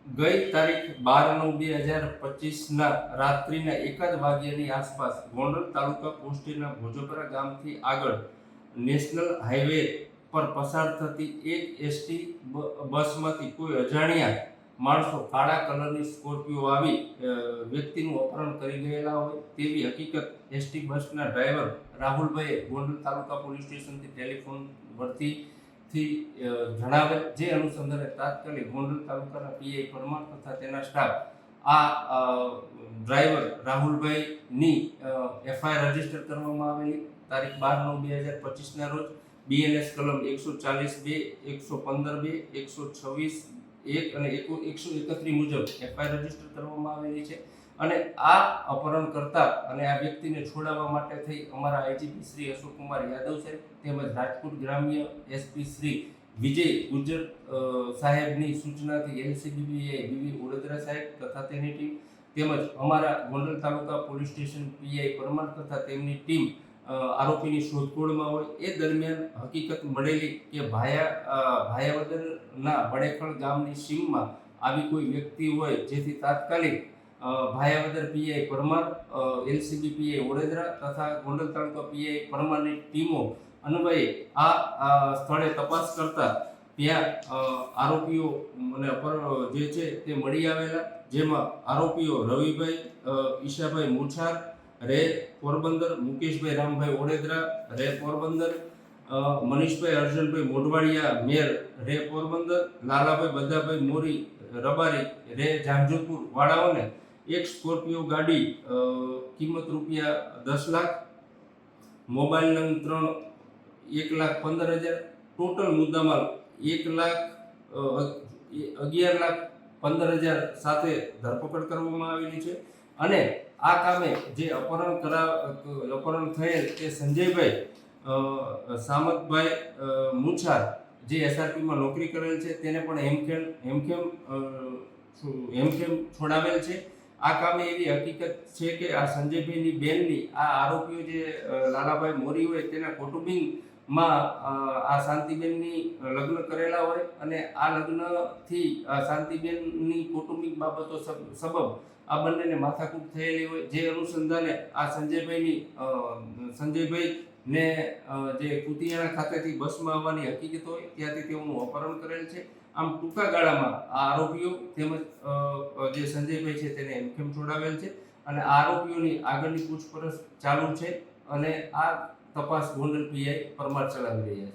ગઈ તારીખ 12/9/2025 રાત્રિના 1 વાગ્યાની આસપાસ ગોંડલ તાલુકા પોસ્ટના ભોજપરા ગામથી આગળ નેશનલ હાઈવે પર પસાર થતી એક એસટી બસમાંથી કોઈ અજાણ્યા માણસો કાળા કલરની સ્કોર્પિયો આવી વ્યક્તિનું અપહરણ કરી ગયેલા હોય તેવી હકીકત એસટી બસના ડ્રાઈવર રાહુલભાઈએ ગોંડલ તાલુકા પોલીસ સ્ટેશનથી ટેલિફોન પરથી જણાવેલ, જે અનુસંધાને તાત્કાલિક ગોંડલ તાલુકાના પીઆઈ પરમાર તથા તેના સ્ટાફ આ ડ્રાઈવર રાહુલભાઈની એફઆઈઆર રજીસ્ટર કરવામાં આવેલી. તારીખ 12/9/2025 રોજ બીએનએસ કલમ 140(2), 115(2), 126(1) અને 131 મુજબ એફઆઈઆર રજીસ્ટર કરવામાં આવેલી છે. અને આ અપહરણ કરતા અને આ વ્યક્તિને છોડાવવા માટે થઈ અમારા આઈજીપી શ્રી અશોકકુમાર યાદવ સાહેબ તેમજ રાજકોટ ગ્રામ્ય એસપી શ્રી વિજય ગુજર સાહેબની સૂચનાથી એલસીબી બીવી વડોદરા સાહેબ તથા તેની ટીમ તેમજ અમારા ગોંડલ તાલુકા પોલીસ સ્ટેશન પીઆઈ પરમાર તથા તેમની ટીમ આરોપીની શોધખોળમાં હોય. એ દરમિયાન હકીકત મળેલી કે ભાયાવદરના બડેખળ ગામની સીમમાં આવી કોઈ વ્યક્તિ હોય, જેથી તાત્કાલિક Bhayavadar PI Parmar, LCB PI Vadodara તથા ગોંડલ તાલુકા પીઆઈ પરમારની ટીમો અન્વયે આ સ્થળે તપાસ કરતા ત્યાં આરોપીઓ અને જે છે તે મળી આવેલા, જેમાં આરોપીઓ રવિભાઈ ઈશાભાઈ મુછાર રે પોરબંદર, મુકેશભાઈ રામભાઈ વડોદરા રે પોરબંદર, મનીષભાઈ અર્જુનભાઈ મોઢવાડિયા મેર રે પોરબંદર, લાલાભાઈ બધાભાઈ મોરી રબારી રે જાંજોપુર વાળાઓને એક સ્કોર્પિયો ગાડી કિંમત ₹10 લાખ, મોબાઈલ નંગ 1,15,000, ટોટલ મુદ્દામાલ 1,11,15,000 સાથે ધરપકડ કરવામાં આવેલી છે. અને આ કામે જે અપહરણ થયેલ તે સંજયભાઈ સામતભાઈ મુછાર, જે એસઆરપીમાં નોકરી કરેલ છે, તેને પણ હેમખેમ છોડાવેલ છે. આ કામે એવી હકીકત છે કે આ સંજયભાઈની બેનની આ આરોપીઓ જે લાલાભાઈ મોરી હોય તેના કૌટુંબિકમાં આ શાંતિબેનની લગ્ન કરેલા હોય અને આ લગ્નથી શાંતિબેનની કૌટુંબિક બાબતો સબબ આ બંનેને માથાકૂટ થયેલી હોય, જે અનુસંધાને આ સંજયભાઈને જે કુતિયાણા ખાતેથી બસમાં આવવાની હકીકત હોય ત્યાંથી તેઓનું અપહરણ કરેલ છે. આમ ટૂંકા ગાળામાં આ આરોપીઓ તેમજ જે સંજયભાઈ છે તેને હેમખેમ છોડાવેલ છે અને આ આરોપીઓની આગળની પૂછપરછ ચાલુ છે અને આ તપાસ ગોંડલ પીઆઈ પરમાર ચલાવી રહ્યા છે.